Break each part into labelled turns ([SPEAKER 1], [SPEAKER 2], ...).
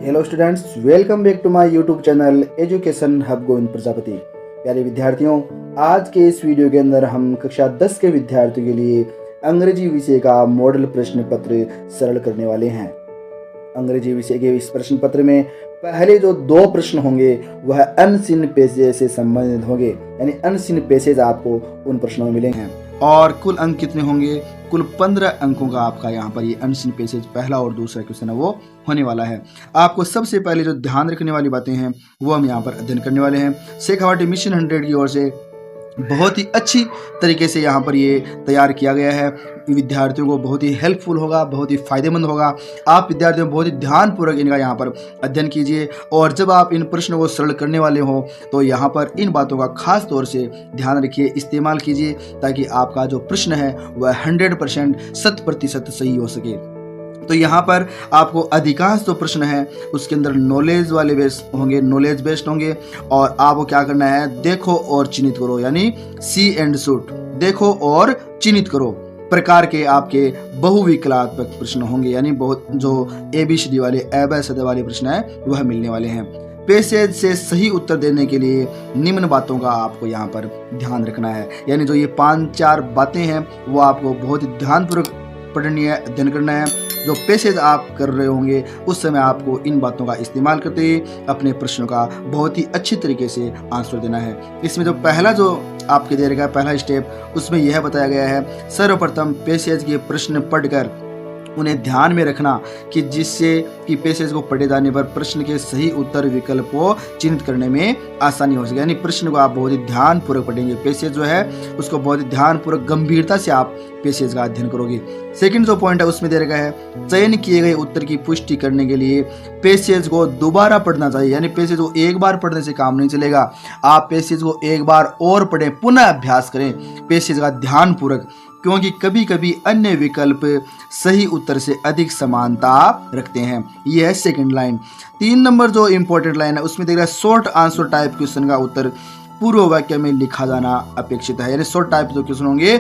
[SPEAKER 1] Hello students, welcome back to my YouTube channel education hub Govind Prajapati. प्यारे विद्यार्थियों, आज के इस वीडियो के अंदर हम कक्षा 10 के विद्यार्थियों के लिए अंग्रेजी विषय का मॉडल प्रश्न पत्र सरल करने वाले हैं। अंग्रेजी विषय के इस प्रश्न पत्र में पहले जो 2 प्रश्न होंगे वह अनसीन पैसेज से संबंधित होंगे, यानी अनसीन पैसेज आपको उन प्रश्नों में मिलेंगे। और कुल अंक कितने होंगे? कुल 15 अंकों का आपका यहाँ पर ये अनसीन पैसेज पहला और दूसरा क्वेश्चन है वो होने वाला है। आपको सबसे पहले जो ध्यान रखने वाली बातें हैं वो हम यहाँ पर अध्ययन करने वाले हैं। शेखावाटी मिशन 100 की ओर से बहुत ही अच्छी तरीके से यहाँ पर ये तैयार किया गया है। विद्यार्थियों को बहुत ही हेल्पफुल होगा, बहुत ही फायदेमंद होगा। आप विद्यार्थियों बहुत ही ध्यानपूर्वक इनका यहाँ पर अध्ययन कीजिए, और जब आप इन प्रश्नों को सरल करने वाले हो तो यहाँ पर इन बातों का खास तौर से ध्यान रखिए, इस्तेमाल कीजिए, ताकि आपका जो प्रश्न है वह 100% 100% सही हो सके। तो यहाँ पर आपको अधिकांश जो प्रश्न है उसके अंदर नॉलेज वाले बेस्ड होंगे, नॉलेज बेस्ड होंगे, और आपको क्या करना है, देखो और चिन्हित करो, यानी सी एंड शूट, देखो और चिन्हित करो प्रकार के आपके बहुविकलात्मक प्रश्न होंगे, यानी बहुत जो ABCD वाले अ-ब-च-द वाले प्रश्न है वह मिलने वाले हैं। पैसेज से सही उत्तर देने के लिए निम्न बातों का आपको यहाँ पर ध्यान रखना है, यानी जो ये 5-4 बातें हैं वो आपको बहुत ही ध्यानपूर्वक पढ़नी है, अध्ययन करना है। जो पैसेज आप कर रहे होंगे उस समय आपको इन बातों का इस्तेमाल करते हुए अपने प्रश्नों का बहुत ही अच्छी तरीके से आंसर देना है। इसमें जो पहला जो आपके दे रखा है पहला स्टेप, उसमें यह बताया गया है, सर्वप्रथम पैसेज के प्रश्न पढ़कर उन्हें ध्यान में रखना कि जिससे कि पैसेज को पढ़े जाने पर प्रश्न के सही उत्तर विकल्प को चिन्हित करने में आसानी हो सके। यानी प्रश्न को आप बहुत ही ध्यानपूर्वक पढ़ेंगे, पैसेज जो है उसको बहुत ही ध्यानपूर्वक गंभीरता से आप पैसेज का अध्ययन करोगे। सेकंड जो पॉइंट है उसमें दे रखा है, चयन किए गए उत्तर की पुष्टि करने के लिए पैसेज को दोबारा पढ़ना चाहिए। यानी पैसेज को एक बार पढ़ने से काम नहीं चलेगा, आप पैसेज को एक बार और पढ़ें, पुनः अभ्यास करें पैसेज का ध्यानपूर्वक, क्योंकि कभी कभी अन्य विकल्प सही उत्तर से अधिक समानता रखते हैं। यह है सेकंड लाइन। 3 नंबर जो इंपॉर्टेंट लाइन है उसमें देख रहा है, शॉर्ट आंसर टाइप क्वेश्चन का उत्तर पूर्व वाक्य में लिखा जाना अपेक्षित है। यानी शॉर्ट टाइप जो क्वेश्चन होंगे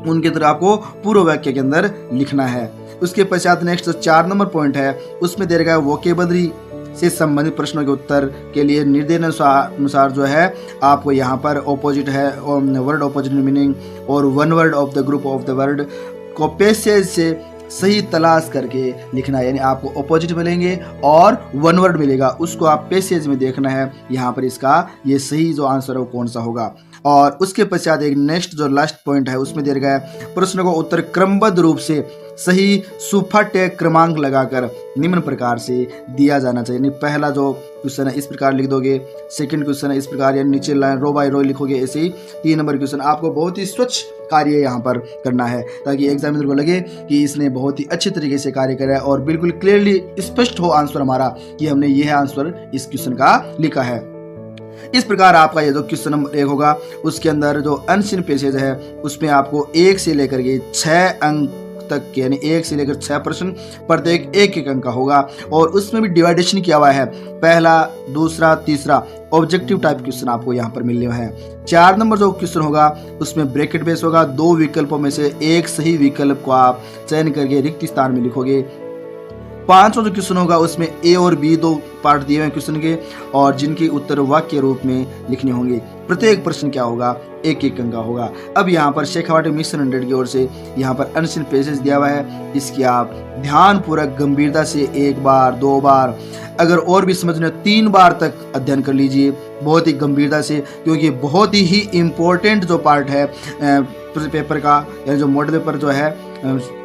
[SPEAKER 1] उनके तरह आपको पूर्व वाक्य के अंदर लिखना है। उसके पश्चात नेक्स्ट जो 4 नंबर पॉइंट है उसमें दे रखा है, वोकेबलरी से संबंधित प्रश्नों के उत्तर के लिए निर्देशानुसार जो है आपको यहाँ पर ऑपोजिट है, वर्ड ऑपोजिट मीनिंग और one word of the group of the word को पैसेज से सही तलाश करके लिखना है। यानी आपको ऑपोजिट मिलेंगे और वन वर्ड मिलेगा, उसको आप पैसेज में देखना है यहाँ पर इसका ये सही जो आंसर है वो कौन सा होगा। और उसके पश्चात एक नेक्स्ट जो लास्ट पॉइंट है उसमें दे रखा है, प्रश्न को उत्तर क्रमबद्ध रूप से सही सुफाटेक क्रमांक लगाकर निम्न प्रकार से दिया जाना चाहिए। यानी पहला जो क्वेश्चन है इस प्रकार लिख दोगे, सेकंड क्वेश्चन है इस प्रकार, यानी नीचे लाइन रो बाय रो लिखोगे। ऐसे ही 3 नंबर क्वेश्चन आपको बहुत ही स्वच्छ कार्य यहाँ पर करना है, ताकि एग्जामिनर को लगे कि इसने बहुत ही अच्छे तरीके से कार्य करा है और बिल्कुल क्लियरली स्पष्ट हो आंसर हमारा कि हमने यह आंसर इस क्वेश्चन का लिखा है। इस प्रकार आपका ये जो क्वेश्चन नंबर 1 होगा उसके अंदर जो अनसीन पैसेज है उसमें आपको 1 से लेकर के 6 अंक तक, यानी 1 से लेकर 6 प्रश्न, प्रत्येक 1-1 अंक का होगा, और उसमें भी डिवाइडेशन किया हुआ है, पहला, दूसरा, तीसरा ऑब्जेक्टिव टाइप क्वेश्चन आपको यहाँ पर मिलने हैं। 4 नंबर जो क्वेश्चन होगा उसमें ब्रैकेट बेस होगा, 2 विकल्पों में से एक सही विकल्प को आप चयन करके रिक्त स्थान में लिखोगे। 5वां जो क्वेश्चन होगा उसमें A और B 2 पार्ट दिए हुए हैं क्वेश्चन के, और जिनके उत्तर वाक्य रूप में लिखने होंगे। प्रत्येक प्रश्न क्या होगा, 1-1 अंक का होगा। अब यहाँ पर शेखावाटी मिशन 100 की ओर से यहाँ पर अनसीन पैसेज दिया हुआ है, इसकी आप ध्यानपूर्वक गंभीरता से 1 बार 2 बार, अगर और भी समझने 3 बार तक अध्ययन कर लीजिए बहुत ही गंभीरता से, क्योंकि बहुत ही इम्पोर्टेंट जो पार्ट है पेपर का, यानी जो मॉडल पेपर जो है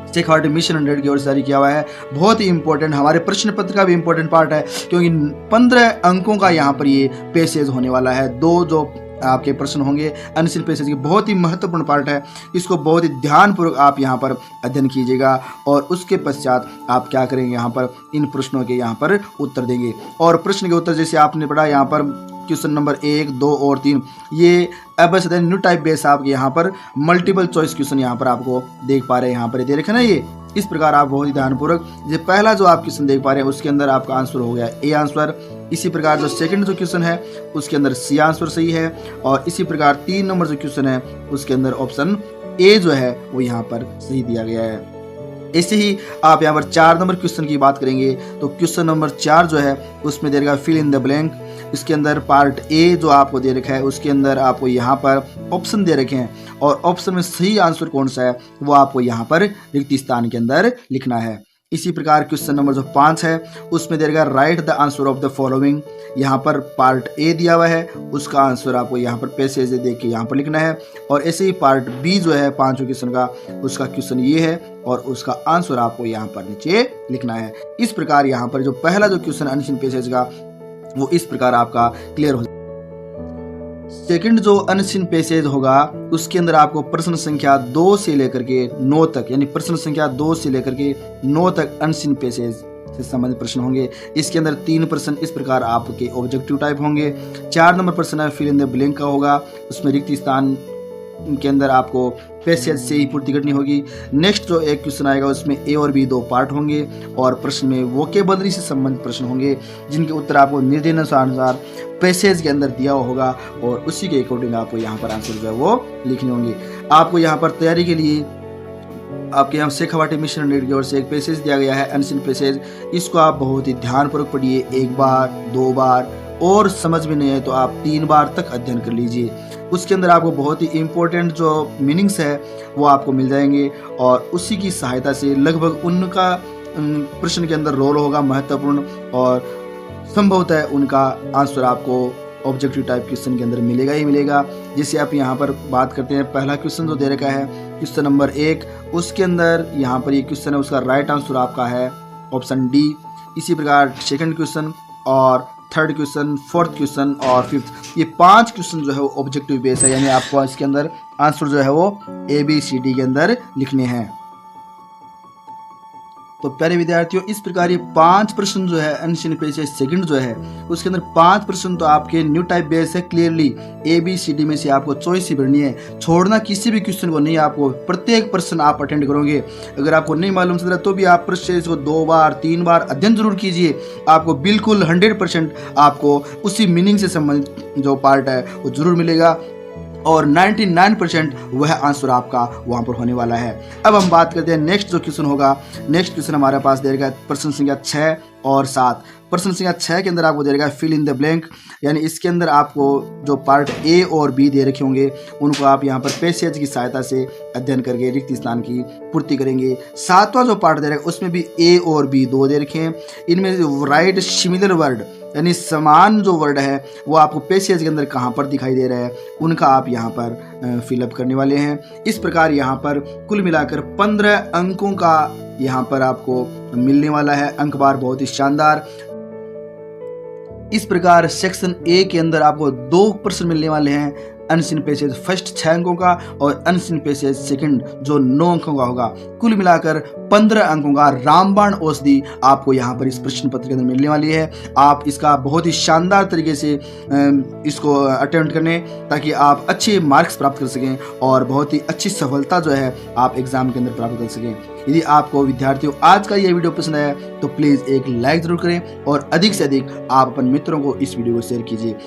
[SPEAKER 1] शेखावाटी मिशन 100 की ओर से जारी किया हुआ है, बहुत ही इंपॉर्टेंट, हमारे प्रश्न पत्र का भी इंपॉर्टेंट पार्ट है, क्योंकि 15 अंकों का यहाँ पर ये पैसेज होने वाला है। 2 जो आपके प्रश्न होंगे अनसीन पैसेज की बहुत ही महत्वपूर्ण पार्ट है, इसको बहुत ही ध्यानपूर्वक आप यहाँ पर अध्ययन कीजिएगा, और उसके पश्चात आप क्या करेंगे, यहाँ पर इन प्रश्नों के यहाँ पर उत्तर देंगे। और प्रश्न के उत्तर जैसे आपने पढ़ा यहाँ पर क्वेश्चन नंबर 1, 2 और 3 ये अब न्यू टाइप बेस आपके यहाँ पर मल्टीपल चॉइस क्वेश्चन यहाँ पर आपको देख पा रहे हैं, यहाँ पर दे रखे ना ये। इस प्रकार आप बहुत ही ध्यानपूर्वक ये पहला जो आप क्वेश्चन देख पा रहे हैं उसके अंदर आपका आंसर हो गया ए आंसर। इसी प्रकार जो सेकंड जो क्वेश्चन है उसके अंदर सी आंसर सही है, और इसी प्रकार 3 नंबर जो क्वेश्चन है उसके अंदर ऑप्शन ए जो है वो यहाँ पर सही दिया गया है। ऐसे ही आप यहाँ पर 4 नंबर क्वेश्चन की बात करेंगे तो क्वेश्चन नंबर 4 जो है उसमें दे रखा फिल इन द ब्लैंक। इसके अंदर पार्ट ए जो आपको दे रखा है उसके अंदर आपको यहाँ पर ऑप्शन दे रखे हैं और ऑप्शन में सही आंसर कौन सा है वो आपको यहाँ पर रिक्त स्थान के अंदर लिखना है। इसी प्रकार क्वेश्चन नंबर जो 5 है उसमें दे रखा है right the answer of the following. यहाँ पर पार्ट ए दिया हुआ है उसका आंसर आपको यहाँ पर पैसेज देख के यहाँ पर लिखना है। और ऐसे ही पार्ट बी जो है 5वें क्वेश्चन का उसका क्वेश्चन ये है और उसका आंसर आपको यहाँ पर नीचे लिखना है। इस प्रकार यहाँ पर जो पहला जो क्वेश्चन अनसीन पैसेज का वो इस प्रकार आपका क्लियर हो। सेकंड जो अनसीन पैसेज होगा उसके अंदर आपको प्रश्न संख्या 2 से लेकर के 9 तक, यानी प्रश्न संख्या 2 से लेकर के 9 तक अनसीन पैसेज से संबंधित प्रश्न होंगे। इसके अंदर 3 प्रश्न इस प्रकार आपके ऑब्जेक्टिव टाइप होंगे। 4 नंबर प्रश्न है फिल इन द ब्लैंक का होगा, उसमें रिक्त स्थान के अंदर आपको पैसेज से ही पूर्ति करनी होगी। नेक्स्ट जो एक क्वेश्चन आएगा उसमें ए और बी 2 पार्ट होंगे और प्रश्न में वोकेबलरी से संबंधित प्रश्न होंगे जिनके उत्तर आपको निर्देशानुसार पैसेज के अंदर दिया होगा और उसी के अकॉर्डिंग आपको यहाँ पर आंसर जो है वो लिखने होंगे। आपको यहाँ पर तैयारी के लिए आपके यहाँ शेखावाटी मिशन नेट की ओर से एक पैसेज दिया गया है अनसीन पैसेज। इसको आप बहुत ही ध्यानपूर्वक पढ़िए, 1 बार 2 बार, और समझ में नहीं है तो आप 3 बार तक अध्ययन कर लीजिए। उसके अंदर आपको बहुत ही इम्पोर्टेंट जो मीनिंग्स है वो आपको मिल जाएंगे और उसी की सहायता से लगभग उनका प्रश्न के अंदर रोल होगा महत्वपूर्ण और संभवतः उनका आंसर आपको ऑब्जेक्टिव टाइप क्वेश्चन के अंदर मिलेगा ही मिलेगा। जैसे आप यहाँ पर बात करते हैं पहला क्वेश्चन जो दे रखा है क्वेश्चन नंबर 1, उसके अंदर यहाँ पर ये क्वेश्चन है उसका राइट आंसर आपका है ऑप्शन डी। इसी प्रकार सेकंड क्वेश्चन और थर्ड क्वेश्चन, फोर्थ क्वेश्चन और फिफ्थ, ये 5 क्वेश्चन जो है वो ऑब्जेक्टिव बेस है, यानी आपको इसके अंदर आंसर जो है वो ABCD के अंदर लिखने हैं। तो प्यारे विद्यार्थियों इस प्रकार ये 5 प्रश्न जो है अनसीन पैसेज सेकंड जो है उसके अंदर 5 प्रश्न तो आपके न्यू टाइप बेस है। क्लियरली ABCD में से आपको चॉइस ही भरनी है, छोड़ना किसी भी क्वेश्चन को नहीं। आपको प्रत्येक प्रश्न आप अटेंड करोगे। अगर आपको नहीं मालूम चल रहा तो भी आप प्रश्न को 2 बार 3 बार अध्ययन जरूर कीजिए। आपको बिल्कुल 100% आपको उसी मीनिंग से संबंधित जो पार्ट है वो जरूर मिलेगा और 99% वह आंसर आपका वहां पर होने वाला है। अब हम बात करते हैं नेक्स्ट जो क्वेश्चन होगा। नेक्स्ट क्वेश्चन हमारे पास दे रखा है प्रश्न संख्या 6 और 7। प्रश्न संख्या 6 के अंदर आपको दे रखा है फिल इन द ब्लैंक, यानी इसके अंदर आपको जो पार्ट ए और बी दे रखे होंगे उनको आप यहाँ पर पैसेज की सहायता से अध्ययन करके रिक्त स्थान की पूर्ति करेंगे। 7वां जो पार्ट दे रखा है उसमें भी ए और बी 2 दे रखे हैं। इनमें राइट सिमिलर वर्ड, यानी समान जो वर्ड है वो आपको पैसेज के अंदर कहाँ पर दिखाई दे रहा है उनका आप यहाँ पर फिलअप करने वाले हैं। इस प्रकार यहाँ पर कुल मिलाकर 15 अंकों का यहाँ पर आपको मिलने वाला है। अंक बार बहुत ही शानदार। इस प्रकार सेक्शन ए के अंदर आपको 2 प्रश्न मिलने वाले हैं, अनसीन पैसेज फर्स्ट 6 अंकों का और अनसीन पैसेज सेकंड जो 9 अंकों का होगा। कुल मिलाकर 15 अंकों का रामबाण औषधि आपको यहाँ पर इस प्रश्न पत्र के अंदर मिलने वाली है। आप इसका बहुत ही शानदार तरीके से इसको अटेम्प्ट करें ताकि आप अच्छे मार्क्स प्राप्त कर सकें और बहुत ही अच्छी सफलता जो है आप एग्जाम के अंदर प्राप्त कर सकें। यदि आपको विद्यार्थियों आज का ये वीडियो पसंद आया तो प्लीज़ एक लाइक जरूर करें और अधिक से अधिक आप अपने मित्रों को इस वीडियो को शेयर कीजिए।